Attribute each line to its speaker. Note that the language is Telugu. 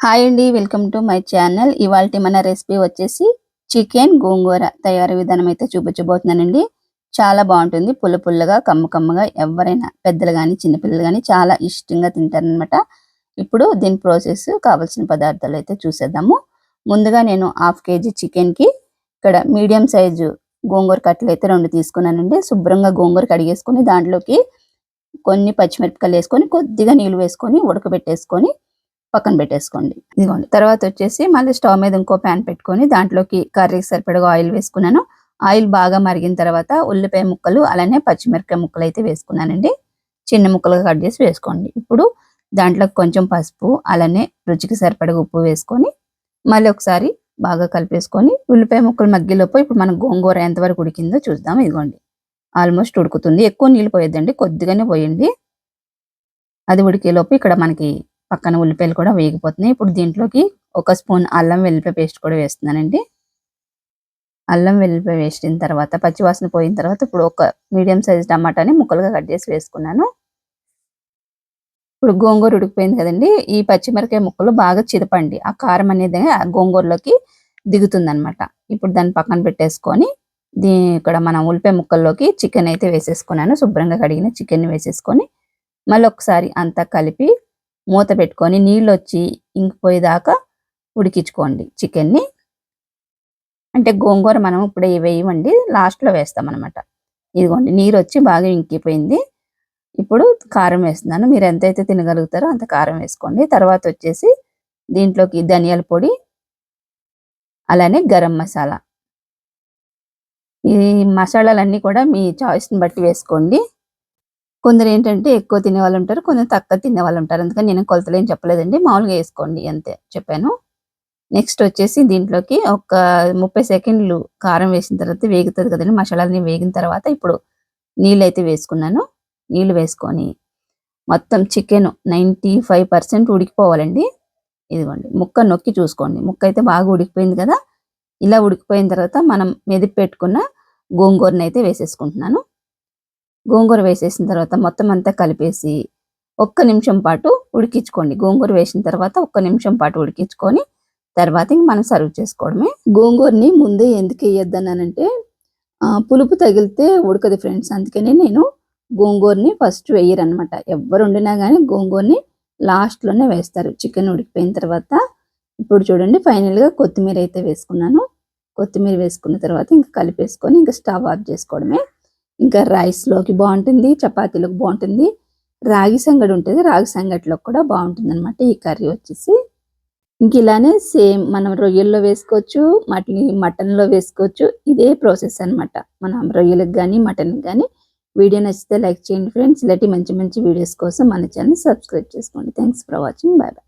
Speaker 1: హాయ్ అండి, వెల్కమ్ టు మై ఛానల్. ఇవాల్టి మన రెసిపీ వచ్చేసి చికెన్ గోంగూర తయారీ విధానం అయితే చూపించబోతున్నానండి. చాలా బాగుంటుంది. పుల్ల పుల్లగా, కమ్మ కమ్మగా, ఎవరైనా పెద్దలు కానీ చిన్నపిల్లలు కానీ చాలా ఇష్టంగా తింటారనమాట. ఇప్పుడు దీని ప్రాసెస్, కావాల్సిన పదార్థాలు అయితే చూసేద్దాము. ముందుగా నేను 1/2 kg చికెన్కి ఇక్కడ మీడియం సైజు గోంగూర కట్టలు అయితే 2 తీసుకున్నానండి. శుభ్రంగా గోంగూర కడిగేసుకొని దాంట్లోకి కొన్ని పచ్చిమిరపకాయలు వేసుకొని కొద్దిగా నీళ్ళు వేసుకొని ఉడకబెట్టేసుకొని పక్కన పెట్టేసుకోండి. ఇదిగోండి. తర్వాత వచ్చేసి మళ్ళీ స్టవ్ మీద ఇంకో ప్యాన్ పెట్టుకొని దాంట్లోకి కర్రీకి సరిపడగా ఆయిల్ వేసుకున్నాను. ఆయిల్ బాగా మరిగిన తర్వాత ఉల్లిపాయ ముక్కలు అలానే పచ్చిమిరపకాయ ముక్కలు అయితే వేసుకున్నానండి. చిన్న ముక్కలుగా కట్ చేసి వేసుకోండి. ఇప్పుడు దాంట్లో కొంచెం పసుపు అలానే రుచికి సరిపడగా ఉప్పు వేసుకొని మళ్ళీ ఒకసారి బాగా కలిపేసుకొని ఉల్లిపాయ ముక్కలు మగ్గిలోపు ఇప్పుడు మనం గోంగూర ఎంతవరకు ఉడికిందో చూద్దాం. ఇదిగోండి, ఆల్మోస్ట్ ఉడుకుతుంది. ఎక్కువ నీళ్ళు పోయొద్దండి, కొద్దిగానే పోయండి. అది ఉడికేలోపు ఇక్కడ మనకి పక్కన ఉల్లిపాయలు కూడా వేగిపోతున్నాయి. ఇప్పుడు దీంట్లోకి 1 స్పూన్ అల్లం వెల్లిపాయ పేస్ట్ కూడా వేస్తున్నానండి. అల్లం వెల్లిపాయ వేసిన తర్వాత పచ్చివాసన పోయిన తర్వాత ఇప్పుడు ఒక మీడియం సైజ్ టమాటాని ముక్కలుగా కట్ చేసి వేసుకున్నాను. ఇప్పుడు గోంగూర ఉడికిపోయింది కదండి. ఈ పచ్చిమిరకాయ ముక్కలు బాగా చిదపండి. ఆ కారం అనేది ఆ గోంగూరలోకి దిగుతుందనమాట. ఇప్పుడు దాన్ని పక్కన పెట్టేసుకొని ఇక్కడ మనం ఉల్లిపాయ ముక్కల్లోకి చికెన్ అయితే వేసేసుకున్నాను. శుభ్రంగా కడిగిన చికెన్ వేసేసుకొని మళ్ళీ ఒకసారి అంతా కలిపి మూత పెట్టుకొని నీళ్ళు వచ్చి ఇంకిపోయేదాకా ఉడికించుకోండి చికెన్ని. అంటే గోంగూర మనం ఇప్పుడే వేయమండి, లాస్ట్లో వేస్తాం అనమాట. ఇదిగోండి, నీరు వచ్చి బాగా ఇంకిపోయింది. ఇప్పుడు కారం వేస్తున్నాను. మీరు ఎంతైతే తినగలుగుతారో అంత కారం వేసుకోండి. తర్వాత వచ్చేసి దీంట్లోకి ధనియాల పొడి అలానే గరం మసాలా. ఈ మసాలాలన్నీ కూడా మీ చాయిస్ని బట్టి వేసుకోండి. కొందరు ఏంటంటే ఎక్కువ తినేవాళ్ళు ఉంటారు, కొందరు తక్కువ తినేవాళ్ళు ఉంటారు. అందుకని నేను కొలతలు ఏం చెప్పలేదండి, మామూలుగా వేసుకోండి అంతే చెప్పాను. నెక్స్ట్ వచ్చేసి దీంట్లోకి ఒక 30 సెకండ్లు కారం వేసిన తర్వాత వేగుతుంది కదండి, మసాలాలని వేగిన తర్వాత ఇప్పుడు నీళ్ళు అయితే వేసుకున్నాను. నీళ్ళు వేసుకొని మొత్తం చికెన్ 95% ఉడికిపోవాలండి. ఇదిగోండి, ముక్క నొక్కి చూసుకోండి. ముక్క అయితే బాగా ఉడికిపోయింది కదా. ఇలా ఉడికిపోయిన తర్వాత మనం మెదిపి పెట్టుకున్న గోంగూరని అయితే వేసేసుకుంటున్నాను. గోంగూర వేసేసిన తర్వాత మొత్తం అంతా కలిపేసి 1 నిమిషం పాటు ఉడికించుకోండి. గోంగూర వేసిన తర్వాత 1 నిమిషం పాటు ఉడికించుకొని తర్వాత ఇంక మనం సర్వ్ చేసుకోవడమే. గోంగూరని ముందే ఎందుకు వేయొద్దన్నానంటే పులుపు తగిలితే ఉడకదు ఫ్రెండ్స్. అందుకనే నేను గోంగూరని ఫస్ట్ వేయరనమాట. ఎవరు వండినా కానీ గోంగూరని లాస్ట్లోనే వేస్తారు చికెన్ ఉడికిపోయిన తర్వాత. ఇప్పుడు చూడండి, ఫైనల్గా కొత్తిమీర అయితే వేసుకున్నాను. కొత్తిమీర వేసుకున్న తర్వాత ఇంకా కలిపేసుకొని ఇంకా స్టవ్ ఆఫ్ చేసుకోవడమే. ఇంకా రైస్లోకి బాగుంటుంది, చపాతీలోకి బాగుంటుంది, రాగి సంగటి ఉంటుంది, రాగి సంగటిలో కూడా బాగుంటుంది అనమాట ఈ కర్రీ వచ్చేసి. ఇంక ఇలానే సేమ్ మనం రొయ్యల్లో వేసుకోవచ్చు, మటన్లో వేసుకోవచ్చు. ఇదే ప్రాసెస్ అనమాట. మనం రొయ్యలకు కానీ మటన్కి కానీ. వీడియో నచ్చితే లైక్ చేయండి ఫ్రెండ్స్. ఇలాంటి మంచి మంచి వీడియోస్ కోసం మన ఛానల్ సబ్స్క్రైబ్ చేసుకోండి. Thanks for watching. Bye bye.